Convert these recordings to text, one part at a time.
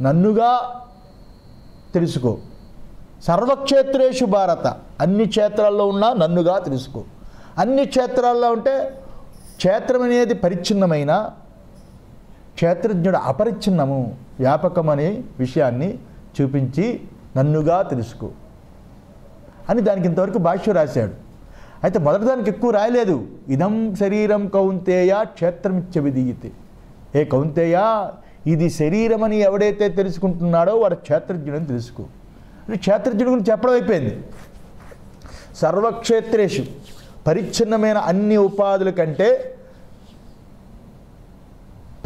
నన్నుగా తెలుసుకో. సర్వక్షేత్రేషు భారత, అన్ని క్షేత్రాల్లో ఉన్నా నన్నుగా తెలుసుకో. అన్ని క్షేత్రాల్లో ఉంటే క్షేత్రం అనేది పరిచ్ఛిన్నమైన, క్షేత్రజ్ఞుడు అపరిచ్ఛిన్నము వ్యాపకం అనే విషయాన్ని చూపించి నన్నుగా తెలుసుకో అని దానికి ఇంతవరకు భాష్యం రాశాడు. అయితే మొదటి దానికి ఎక్కువ రాయలేదు. ఇదం శరీరం కౌంతేయ క్షేత్రమిత్యవిధీయతే. ఏ కౌంతేయ, ఇది శరీరం అని ఎవడైతే తెలుసుకుంటున్నాడో వాడు క్షేత్రజ్ఞుడని తెలుసుకో అని క్షేత్రజ్ఞుడి గురించి చెప్పడం అయిపోయింది. సర్వక్షేత్రేషు, పరిచ్ఛిన్నమైన అన్ని ఉపాధుల కంటే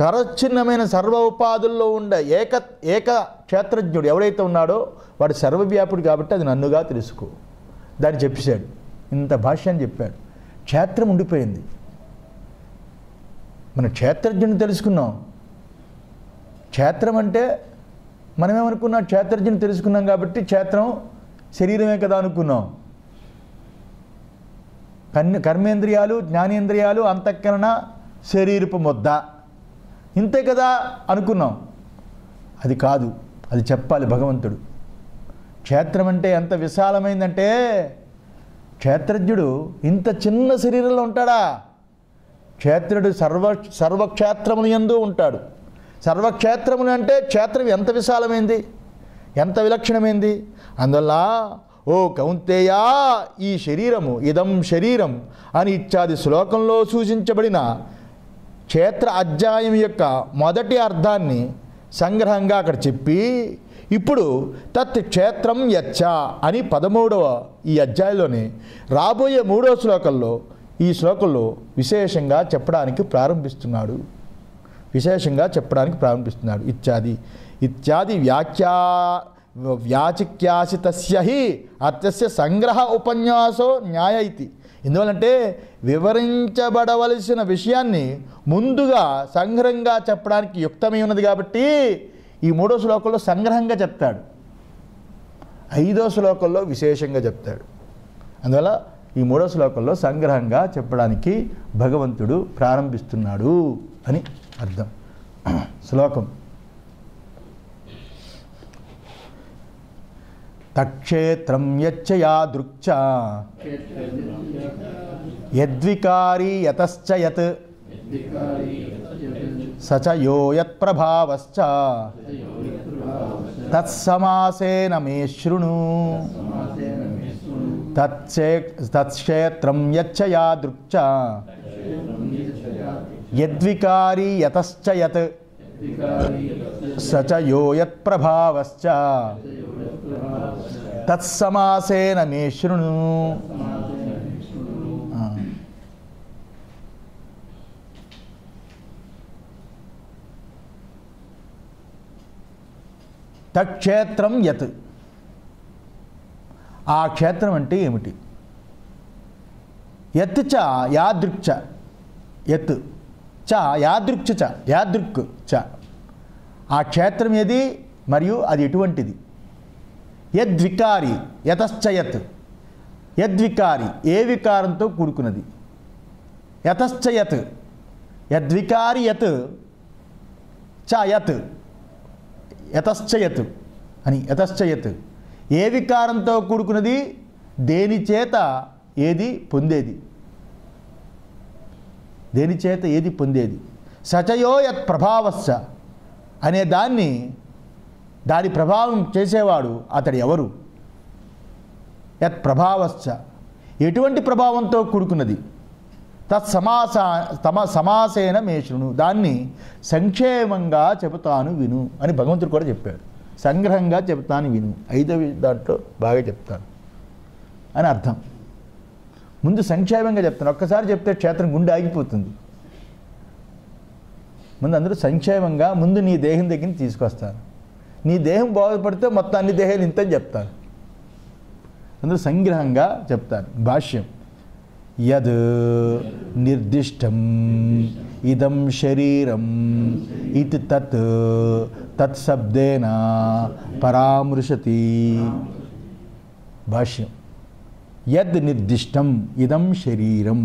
పరిచ్ఛిన్నమైన సర్వ ఉపాధుల్లో ఉండే ఏక క్షేత్రజ్ఞుడు ఎవడైతే ఉన్నాడో వాడు సర్వవ్యాపుడు కాబట్టి అది నన్నుగా తెలుసుకో దాన్ని చెప్పేశాడు. ఇంత భాష్యాన్ని చెప్పాడు. క్షేత్రం ఉండిపోయింది. మనం క్షేత్రజ్ఞుని తెలుసుకున్నాం. క్షేత్రం అంటే మనమేమనుకున్నాం, క్షేత్రజ్ఞుని తెలుసుకున్నాం కాబట్టి క్షేత్రం శరీరమే కదా అనుకున్నాం. కర్మేంద్రియాలు, జ్ఞానేంద్రియాలు, అంతఃకరణ, శరీరపు ముద్ద ఇంతే కదా అనుకున్నాం. అది కాదు, అది చెప్పాలి భగవంతుడు. క్షేత్రం అంటే ఎంత విశాలమైందంటే క్షేత్రజ్ఞుడు ఇంత చిన్న శరీరంలో ఉంటాడా? క్షేత్రుడు సర్వక్షేత్రములు యందు ఉంటాడు. సర్వక్షేత్రములు అంటే క్షేత్రం ఎంత విశాలమైంది, ఎంత విలక్షణమైంది. అందువల్ల ఓ కౌంతేయా, ఈ శరీరము ఇదం శరీరం అని ఇత్యాది శ్లోకంలో సూచించబడిన క్షేత్ర అధ్యాయం యొక్క మొదటి అర్థాన్ని సంగ్రహంగా అక్కడ చెప్పి ఇప్పుడు తత్ క్షేత్రం యచ్చ అని 13వ ఈ అధ్యాయంలోని రాబోయే 3వ శ్లోకంలో ఈ శ్లోకంలో విశేషంగా చెప్పడానికి ప్రారంభిస్తున్నాడు. ఇత్యాది వ్యాచిక్యాసితస్య హి అర్థస్య సంగ్రహ ఉపన్యాసో న్యాయ ఇతి. ఎందువలంటే వివరించబడవలసిన విషయాన్ని ముందుగా సంగ్రహంగా చెప్పడానికి యుక్తమై ఉన్నది కాబట్టి ఈ 3వ శ్లోకంలో సంగ్రహంగా చెప్తాడు, 5వ శ్లోకంలో విశేషంగా చెప్తాడు. అందువల్ల ఈ 3వ శ్లోకంలో సంగ్రహంగా చెప్పడానికి భగవంతుడు ప్రారంభిస్తున్నాడు అని అర్థం. శ్లోకం తక్షేత్రం యచ్చ యాదృక్చ యద్వికారీ యతశ్చ యత్ సచ యో యత్ప్రభావశ్చ తత్సమాసేన మే శృణు. తత్క్షేత్రం యచ్చ యాదృక్చ యద్వికారీ యతశ్చ యత్ సచ యో యత్ప్రభావశ్చ తత్సమాసేన మే శృణు. తక్షేత్రం యత్, ఆ క్షేత్రం అంటే ఏమిటి? యత్ చ యాదృక్ చ, యత్ చ యాదృక్ చ, యాదృక్ చ, ఆ క్షేత్రం ఏది మరియు అది ఎటువంటిది? యద్వికారి యతశ్చ యత్, యద్వికారి ఏ వికారంతో కూడుకున్నది? యతశ్చ యత్, యద్వికారి యత్ చ యత్, యతశ్చ యత్ అని యతశ్చ యత్ ఏ వికారంతో కూడుకున్నది? దేని చేత ఏది పొందేది? దేని చేత ఏది పొందేది? సచయో యత్ ప్రభావశ్చ అనే దాని ప్రభావం చేసేవాడు అతడు ఎవరు? యత్ ప్రభావశ్చ ఎటువంటి ప్రభావంతో కూడుకున్నది? సమాసేన మే శృణు, దాన్ని సంక్షేమంగా చెబుతాను విను అని భగవంతుడు కూడా చెప్పాడు. సంగ్రహంగా చెబుతాను విను, 5వ దాంట్లో బాగా చెప్తాను అని అర్థం. ముందు సంక్షేమంగా చెప్తాను. ఒక్కసారి చెప్తే క్షేత్రం గుండె ఆగిపోతుంది. ముందు అందరూ సంక్షేమంగా ముందు నీ దేహం దగ్గర తీసుకొస్తాను. నీ దేహం బాగుపడితే మొత్తం అన్ని దేహాలు ఇంతని చెప్తాను. అందరూ సంగ్రహంగా చెప్తాను. భాష్యం యద్ నిర్దిష్టం ఇదం శరీరం ఇతి తత్శబ్దేన పరామృశతి. భాష్యం యద్ నిర్దిష్టం ఇదం శరీరం,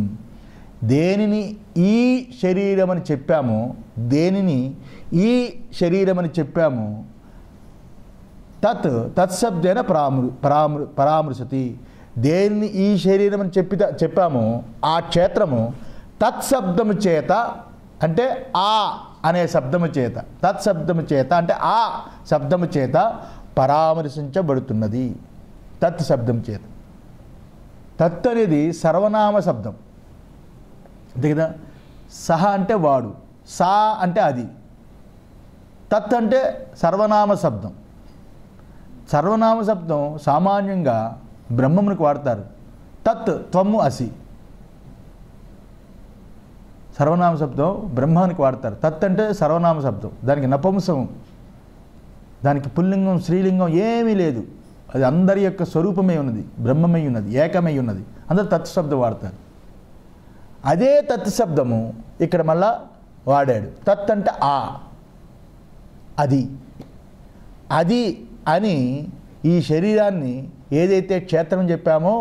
దేనిని ఈ శరీరం అని చెప్పామో, దేనిని ఈ శరీరం అని చెప్పామో తత్శబ్దేన పరామృశతి. దేనిని ఈ శరీరం అని చెప్పామో ఆ క్షేత్రము తత్శబ్దము చేత, అంటే ఆ అనే శబ్దము చేత, తత్శబ్దము చేత అంటే ఆ శబ్దము చేత పరామర్శించబడుతున్నది. తత్ శబ్దం చేత. తత్ అనేది సర్వనామ శబ్దం అంతే కదా. సహ అంటే వాడు, సా అంటే అది. తత్ అంటే సర్వనామ శబ్దం. సర్వనామ శబ్దం సామాన్యంగా బ్రహ్మమునికి వాడతారు. తత్ త్వము అసి. సర్వనామ శబ్దం బ్రహ్మానికి వాడతారు. తత్ అంటే సర్వనామ శబ్దం, దానికి నపుంసం, దానికి పుల్లింగం స్త్రీలింగం ఏమీ లేదు. అది అందరి యొక్క స్వరూపమై ఉన్నది, బ్రహ్మమై ఉన్నది, ఏకమై ఉన్నది. అందరూ తత్ శబ్దం వాడతారు. అదే తత్ శబ్దము ఇక్కడ మళ్ళా వాడాడు. తత్ అంటే ఆ, అది. అది అని ఈ శరీరాన్ని ఏదైతే క్షేత్రం చెప్పామో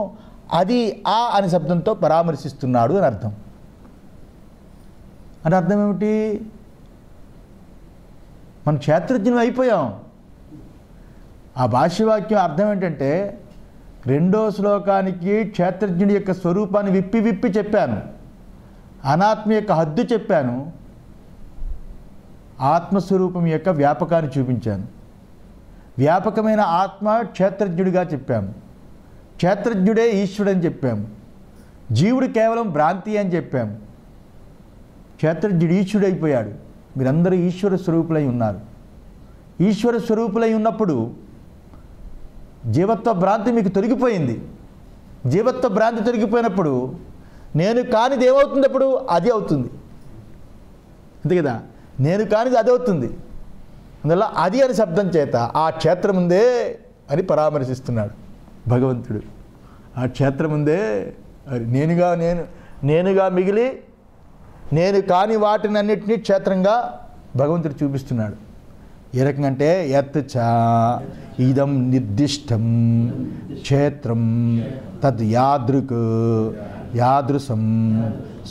అది ఆ అనే శబ్దంతో పరామర్శిస్తున్నాడు అని అర్థం. అంటే అర్థం ఏమిటి? మనం క్షేత్రజ్ఞులు అయిపోయాం. ఆ భాష్యవాక్యం అర్థం ఏంటంటే, రెండో శ్లోకానికి క్షేత్రజ్ఞుడి యొక్క స్వరూపాన్ని విప్పి చెప్పాను, అనాత్మ యొక్క హద్దు చెప్పాను, ఆత్మస్వరూపం యొక్క వ్యాపకాన్ని చూపించాను. వ్యాపకమైన ఆత్మ క్షేత్రజ్ఞుడిగా చెప్పాము, క్షేత్రజ్ఞుడే ఈశ్వరుడని చెప్పాము, జీవుడు కేవలం భ్రాంతి అని చెప్పాము. క్షేత్రజ్ఞుడు ఈశ్వరుడైపోయాడు. మీరందరూ ఈశ్వర స్వరూపులై ఉన్నారు. ఈశ్వర స్వరూపులై ఉన్నప్పుడు జీవత్వ భ్రాంతి మీకు తొలగిపోయింది. జీవత్వ భ్రాంతి తొలగిపోయినప్పుడు నేను కానిది ఏమవుతుంది? అప్పుడు అది అవుతుంది అంతే కదా. నేను కానిది అది అవుతుంది. అందువల్ల అది అని శబ్దం చేత ఆ క్షేత్రం ఉందే అని పరామర్శిస్తున్నాడు భగవంతుడు. ఆ క్షేత్రం ఉందే అది నేనుగా మిగిలి నేను కాని వాటిని అన్నిటినీ క్షేత్రంగా భగవంతుడు చూపిస్తున్నాడు. ఏ రకంగా అంటే యత్ చ ఇదం నిర్దిష్టం క్షేత్రం తద్ యాదృక్ యాదృశం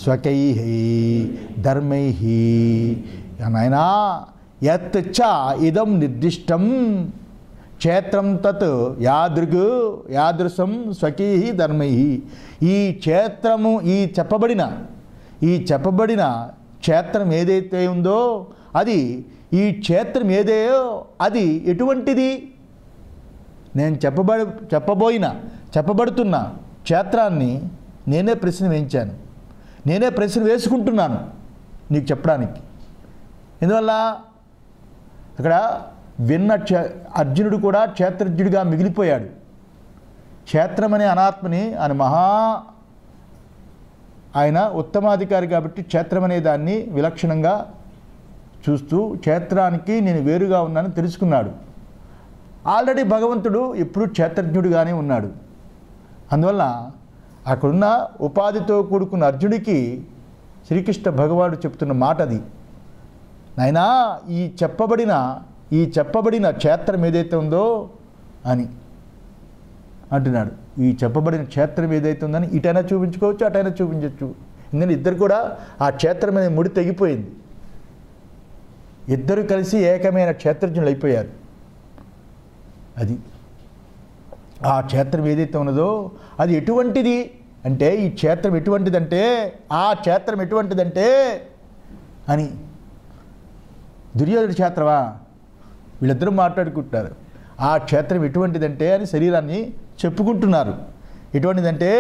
స్వకైః ధర్మైః. నాయనా యత్ చ ఇదం నిర్దిష్టం క్షేత్రం తత్ యాదృగ్ యాదృశం స్వకైః ధర్మైః. ఈ క్షేత్రము ఈ చెప్పబడిన క్షేత్రం ఏదైతే ఉందో అది, ఈ క్షేత్రం ఏదేయో అది ఎటువంటిది? నేను చెప్పబడుతున్న క్షేత్రాన్ని నేనే ప్రశ్న వేయించాను, నేనే ప్రశ్న వేసుకుంటున్నాను నీకు చెప్పడానికి. ఎందువల్ల అక్కడ విన్న అర్జునుడు కూడా క్షేత్రజ్ఞుడిగా మిగిలిపోయాడు. క్షేత్రం అనే అనాత్మని ఆయన ఉత్తమాధికారి కాబట్టి క్షేత్రం అనే దాన్ని విలక్షణంగా చూస్తూ క్షేత్రానికి నేను వేరుగా ఉన్నానని తెలుసుకున్నాడు. ఆల్రెడీ భగవంతుడు ఎప్పుడు క్షేత్రజ్ఞుడిగానే ఉన్నాడు. అందువల్ల అక్కడున్న ఉపాధితో కూడుకున్న అర్జునుడికి శ్రీకృష్ణ భగవానుడు చెప్తున్న మాట అది. నాయనా ఈ చెప్పబడిన క్షేత్రం ఏదైతే ఉందో అని అంటున్నాడు. ఈ చెప్పబడిన క్షేత్రం ఏదైతే ఉందని ఇటైనా చూపించుకోవచ్చు, అటైనా చూపించవచ్చు. ఎందుకంటే ఇద్దరు కూడా ఆ క్షేత్రం అనే ముడి తెగిపోయింది. ఇద్దరు కలిసి ఏకమైన క్షేత్రజ్ఞులు అయిపోయారు. అది ఆ క్షేత్రం ఏదైతే ఉన్నదో అది ఎటువంటిది అంటే, ఈ క్షేత్రం ఎటువంటిదంటే, ఆ క్షేత్రం ఎటువంటిదంటే అని. దుర్యోధన క్షేత్రమా? వీళ్ళిద్దరూ మాట్లాడుకుంటున్నారు. ఆ క్షేత్రం ఎటువంటిదంటే అని శరీరాన్ని చెప్పుకుంటున్నారు. ఎటువంటిదంటే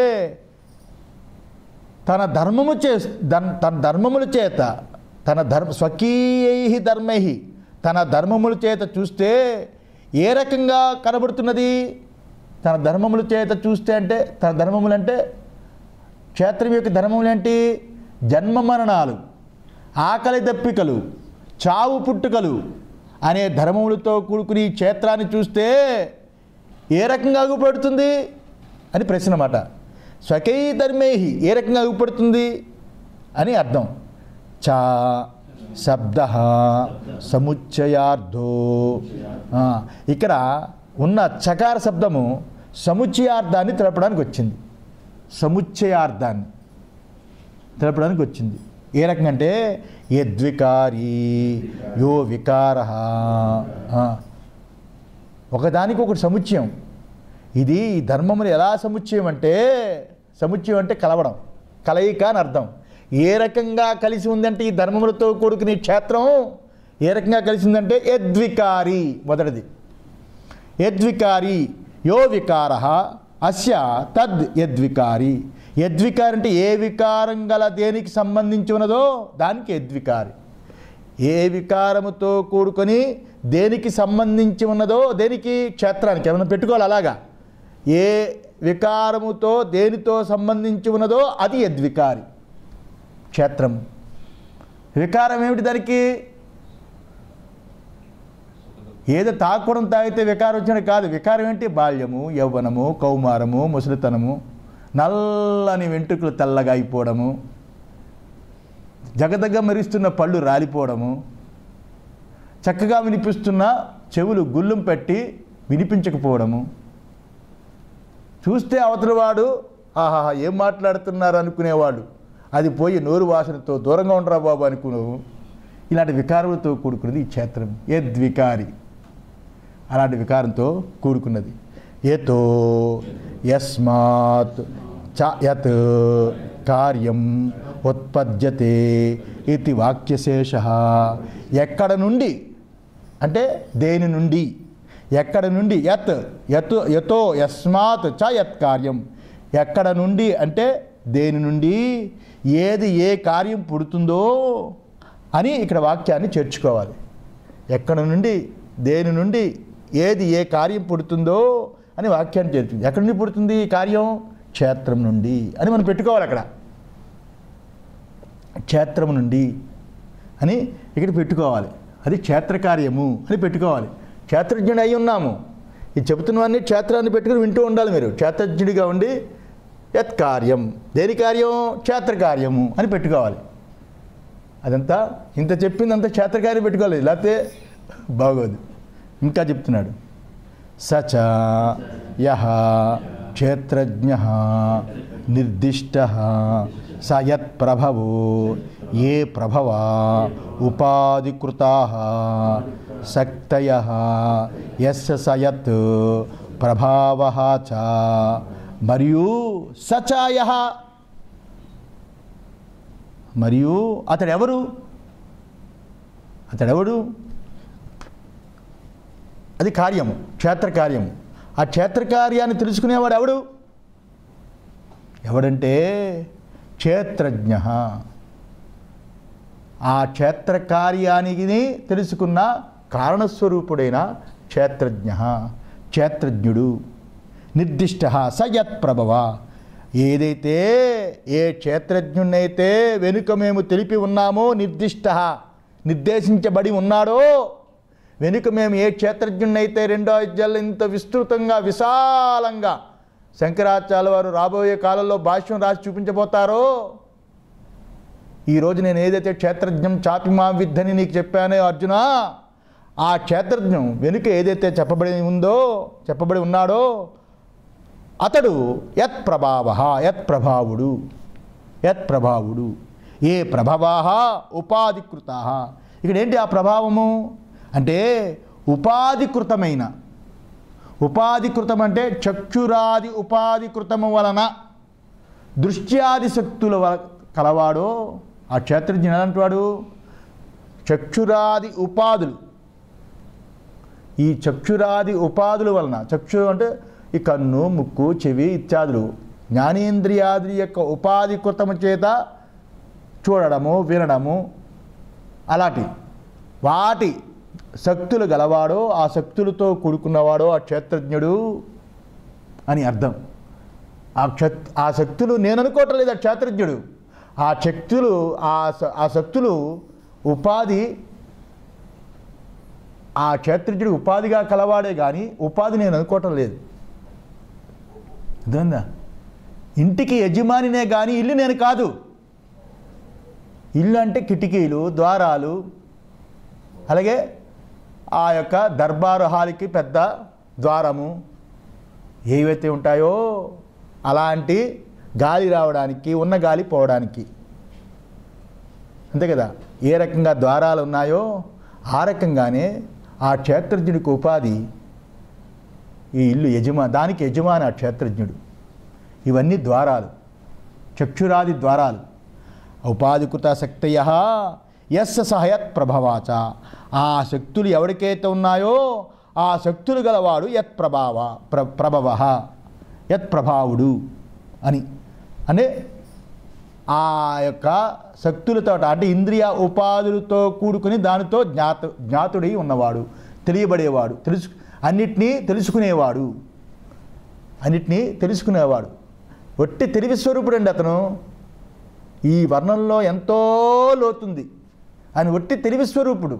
తన ధర్మముల చేత స్వకీయై ధర్మై, తన ధర్మముల చేత చూస్తే ఏ రకంగా కనబడుతున్నది? తన ధర్మముల చేత చూస్తే అంటే, తన ధర్మములంటే క్షేత్రం యొక్క ధర్మములేంటి? జన్మ మరణాలు, ఆకలి దప్పికలు, చావు పుట్టుకలు అనే ధర్మములతో కూడుకుని క్షేత్రాన్ని చూస్తే ఏ రకంగా అగుపడుతుంది అని ప్రశ్న అన్నమాట. స్వకై ధర్మై ఏ రకంగా అగుపడుతుంది అని అర్థం. చ శబ్ద సముచ్చయార్థో. ఇక్కడ ఉన్న చకార శబ్దము సముచ్చయార్థాన్ని తెలపడానికి వచ్చింది. సముచ్చయార్థాన్ని తెలపడానికి వచ్చింది. ఏ రకంగా అంటే యద్వికారీ యో వికార, ఒకదానికి ఒకటి సముచ్చయం. ఇది ధర్మములు ఎలా సముచ్చయం అంటే, సముచ్చయం అంటే కలవడం, కలయిక అని అర్థం. ఏ రకంగా కలిసి ఉందంటే ఈ ధర్మములతో కూడుకునే క్షేత్రం ఏ రకంగా కలిసిందంటే యద్వికారీ, మొదటిది యద్వికారీ యో వికార అస్య తద్ యద్వికారి. యద్వికారి అంటే ఏ వికారం గల దేనికి సంబంధించి ఉన్నదో దానికి యద్వికారి. ఏ వికారముతో కూడుకొని దేనికి సంబంధించి ఉన్నదో, దేనికి క్షేత్రానికి ఏమైనా పెట్టుకోవాలి అలాగా. ఏ వికారముతో దేనితో సంబంధించి ఉన్నదో అది యద్వికారి క్షేత్రము. వికారం ఏమిటి దానికి? ఏదో తాకూడం తాగితే వికారం వచ్చినట్టు కాదు. వికారం ఏంటి? బాల్యము, యవ్వనము, కౌమారము, ముసలితనము, నల్లని వెంట్రుకలు తెల్లగా అయిపోవడము, జగదగ మెరుస్తున్న పళ్ళు రాలిపోవడము, చక్కగా వినిపిస్తున్న చెవులు గుళ్ళం పెట్టి వినిపించకపోవడము, చూస్తే అవతలవాడు ఆహా ఏం మాట్లాడుతున్నారు అనుకునేవాడు, అది పోయి నోరు వాసనతో దూరంగా ఉండరా బాబు అనుకున్నావు. ఇలాంటి వికారములతో కూడుకున్నది ఈ క్షేత్రం యద్వికారి. అలాంటి వికారంతో కూడుకున్నది. ఏతో యస్మాత్ చ యత్ కార్యం ఉత్పద్యతే ఇది వాక్యశేష. ఎక్కడ నుండి అంటే దేని నుండి, ఎక్కడ నుండి, యత్ యత్ యతో యస్మాత్ చ యత్ కార్యం, ఎక్కడ నుండి అంటే దేని నుండి ఏది ఏ కార్యం పుడుతుందో అని ఇక్కడ వాక్యాన్ని చేర్చుకోవాలి. ఎక్కడ నుండి దేని నుండి ఏది ఏ కార్యం పుడుతుందో అని వాక్యాన్ని చేర్చుకుంది. ఎక్కడి నుండి పుడుతుంది ఈ కార్యం? క్షేత్రం నుండి అని మనం పెట్టుకోవాలి. అక్కడ క్షేత్రం నుండి అని ఇక్కడ పెట్టుకోవాలి. అది క్షేత్రకార్యము అని పెట్టుకోవాలి. క్షేత్రజ్ఞుడు అయి ఉన్నాము. ఇది చెబుతున్నవన్నీ క్షేత్రాన్ని పెట్టుకుని వింటూ ఉండాలి మీరు. క్షేత్రజ్ఞుడిగా ఉండి యత్ కార్యం, దేని కార్యం? క్షేత్రకార్యము అని పెట్టుకోవాలి. అదంతా ఇంత చెప్పిందంతా క్షేత్రకార్యం పెట్టుకోవాలి, లేకపోతే బాగోదు. ఇంకా చెప్తున్నాడు. సచ యః క్షేత్రజ్ఞః నిర్దిష్టః స యత్ ప్రభవో ఏ ప్రభవా ఉపాధికృతాః శక్తయః యస్య స యత్ ప్రభావః చ. మరియు సచాయః, మరియు అతడెవరు? అతడెవడు? అది కార్యము, క్షేత్రకార్యము. ఆ క్షేత్రకార్యాన్ని తెలుసుకునేవాడు ఎవడు? ఎవడంటే క్షేత్రజ్ఞ. ఆ క్షేత్రకార్యానికి తెలుసుకున్న కారణస్వరూపుడైన క్షేత్రజ్ఞ, క్షేత్రజ్ఞుడు. నిర్దిష్ట స యత్ ప్రభవ, ఏదైతే ఏ క్షేత్రజ్ఞునైతే వెనుక మేము తెలిపి ఉన్నామో, నిర్దిష్ట నిర్దేశించబడి ఉన్నాడో, వెనుక మేము ఏ క్షేత్రజ్ఞునైతే రెండో అధ్యాయంలో ఇంత విస్తృతంగా విశాలంగా శంకరాచార్య వారు రాబోయే కాలంలో భాష్యం రాసి చూపించబోతారో, ఈరోజు నేను ఏదైతే క్షేత్రజ్ఞం చాపి మా విద్దని నీకు చెప్పానో అర్జున, ఆ క్షేత్రజ్ఞం వెనుక ఏదైతే చెప్పబడి ఉన్నాడో అతడు యత్ ప్రభావ, యత్ ప్రభావుడు, యత్ ప్రభావుడు. ఏ ప్రభవా ఉపాధికృత. ఇక్కడ ఏంటి ఆ ప్రభావము అంటే ఉపాధికృతమైన, ఉపాధికృతం అంటే చక్షురాది ఉపాధికృతము వలన దృశ్యాది శక్తుల కలవాడో ఆ క్షేత్రజ్ఞుడు ఎలాంటివాడు? చక్షురాది ఉపాధులు, ఈ చక్షురాది ఉపాధుల వలన, చక్షు అంటే ఈ కన్ను, ముక్కు, చెవి ఇత్యాదులు జ్ఞానేంద్రియాది యొక్క ఉపాధికృతము చేత చూడడము, వినడము, అలాంటి వాటి శక్తులు గలవాడో, ఆ శక్తులతో కూడుకున్నవాడో ఆ క్షేత్రజ్ఞుడు అని అర్థం. ఆ శక్తులు నేను అనుకోవటం లేదు, ఆ క్షేత్రజ్ఞుడు. ఆ శక్తులు ఆ శక్తులు ఉపాధి, ఆ క్షేత్రజ్ఞుడు ఉపాధిగా కలవాడే కానీ ఉపాధి నేను అనుకోవటం లేదు. అర్థమైందా? ఇంటికి యజమానినే కానీ ఇల్లు నేను కాదు. ఇల్లు అంటే కిటికీలు, ద్వారాలు, అలాగే ఆ యొక్క దర్బారు హాల్కి పెద్ద ద్వారము ఏవైతే ఉంటాయో అలాంటి గాలి రావడానికి, ఉన్న గాలి పోవడానికి అంతే కదా, ఏ రకంగా ద్వారాలు ఉన్నాయో ఆ రకంగానే ఆ క్షేత్రజ్ఞుడికి ఉపాధి ఈ ఇల్లు దానికి యజమాని ఆ క్షేత్రజ్ఞుడు. ఇవన్నీ ద్వారాలు, చక్షురాది ద్వారాలు. ఉపాధికృత శక్తయ యస్స సహయత్ ప్రభవాచ. ఆ శక్తులు ఎవరికైతే ఉన్నాయో ఆ శక్తులు గలవాడు యత్ ప్రభవ యత్ ప్రభావుడు అని. అంటే ఆ యొక్క శక్తులతో అంటే ఇంద్రియ ఉపాధులతో కూడుకుని దానితో జ్ఞాతుడై ఉన్నవాడు, తెలియబడేవాడు, అన్నిటినీ తెలుసుకునేవాడు. ఒట్టి తెలివి స్వరూపుడు అండి అతను. ఈ వర్ణంలో ఎంతో లోతుంది అని ఒట్టి తెలివి స్వరూపుడు.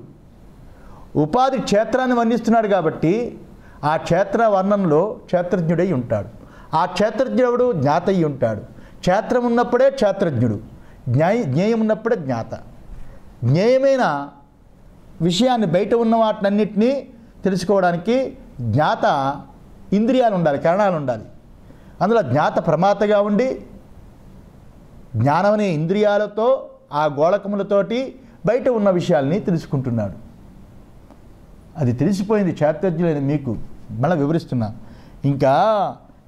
ఉపాధి క్షేత్రాన్ని వర్ణిస్తున్నాడు కాబట్టి ఆ క్షేత్ర వర్ణంలో క్షేత్రజ్ఞుడై ఉంటాడు. ఆ క్షేత్రజ్ఞుడు జ్ఞాత అయి ఉంటాడు. క్షేత్రం ఉన్నప్పుడే క్షేత్రజ్ఞుడు, జ్ఞేయం ఉన్నప్పుడే జ్ఞాత. జ్ఞేయమైన విషయాన్ని బయట ఉన్న వాటినన్నింటినీ తెలుసుకోవడానికి జ్ఞాత ఇంద్రియాలు ఉండాలి, కరణాలు ఉండాలి. అందులో జ్ఞాత ప్రమాతగా ఉండి జ్ఞానం అనే ఇంద్రియాలతో ఆ గోళకములతోటి బయట ఉన్న విషయాల్ని తెలుసుకుంటున్నాడు. అది తెలిసిపోయింది క్షేత్రజ్ఞులైన మీకు. మళ్ళీ వివరిస్తున్నా. ఇంకా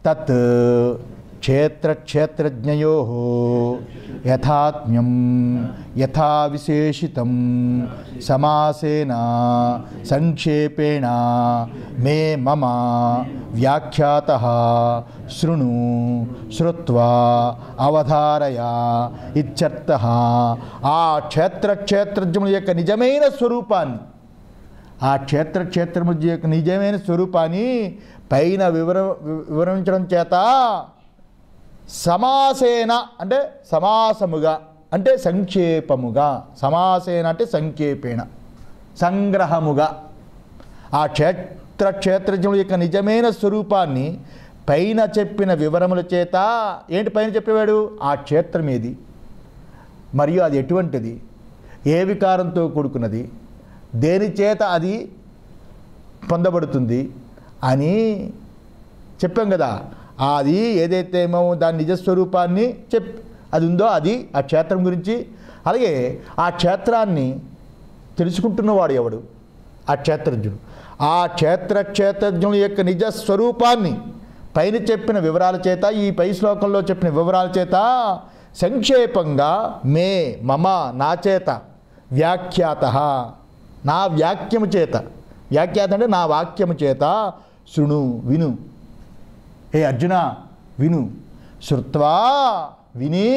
తత్ క్షేత్రజ్ఞయో యథాత్మ్యం యథా విశేషితం సమాసేన సంక్షేపేణ మే మమ వ్యాఖ్యాతః శృణు శ్రుత్వా అవధారయ ఇత్యర్థః. ఆ క్షేత్రజ్ఞుల యొక్క నిజమైన స్వరూపాన్ని, ఆ క్షేత్రముల యొక్క నిజమైన స్వరూపాన్ని పైన వివరించడం చేత సమాసేన అంటే సమాసముగా అంటే సంక్షేపముగా, సమాసేన అంటే సంక్షేపేణ సంగ్రహముగా ఆ క్షేత్రజ్ఞుల యొక్క నిజమైన స్వరూపాన్ని పైన చెప్పిన వివరముల చేత. ఏంటి పైన చెప్పేవాడు? ఆ క్షేత్రం ఏది, మరియు అది ఎటువంటిది, ఏ వికారంతో కూడుకున్నది, దేని చేత అది పొందబడుతుంది అని చెప్పాం కదా. అది ఏదైతే ఏమో దాని నిజస్వరూపాన్ని అది ఉందో అది ఆ క్షేత్రం గురించి. అలాగే ఆ క్షేత్రాన్ని తెలుసుకుంటున్నవాడు ఎవడు? ఆ క్షేత్రజ్ఞుడు. ఆ క్షేత్రజ్ఞుల యొక్క నిజస్వరూపాన్ని పైన చెప్పిన వివరాల చేత, ఈ పై శ్లోకంలో చెప్పిన వివరాల చేత సంక్షేపంగా మే మమ నా చేత వ్యాఖ్యాత నా వాక్యము చేత, వ్యాఖ్యాత అంటే నా వాక్యము చేత శృణు విను, హే అర్జున విను, శృత్వా విని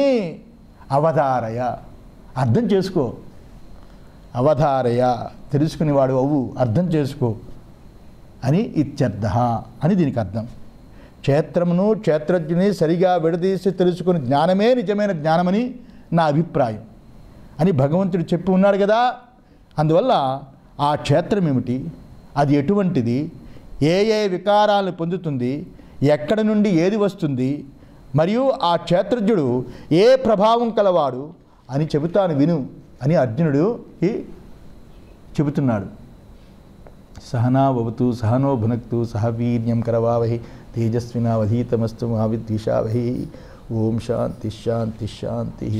అవధారయ అర్థం చేసుకో, అవధారయ తెలుసుకునేవాడు అవు అర్థం చేసుకో అని ఇత్యర్థ అని దీనికి అర్థం. క్షేత్రమును క్షేత్రజ్ఞుని సరిగా విడదీసి తెలుసుకుని జ్ఞానమే నిజమైన జ్ఞానమని నా అభిప్రాయం అని భగవంతుడు చెప్పి ఉన్నాడు కదా. అందువల్ల ఆ క్షేత్రం ఏమిటి, అది ఎటువంటిది, ఏ వికారాలను పొందుతుంది, ఎక్కడి నుండి ఏది వస్తుంది, మరియు ఆ క్షేత్రజ్ఞుడు ఏ ప్రభావం కలవాడు అని చెబుతాను విను అని అర్జునుడికి చెబుతున్నాడు. సహనావతు సహనో భునక్తు సహ వీర్యం కరవావహి తేజస్వినావధీతమస్తు మా విద్విషావహి. ఓం శాంతి శాంతి శాంతి.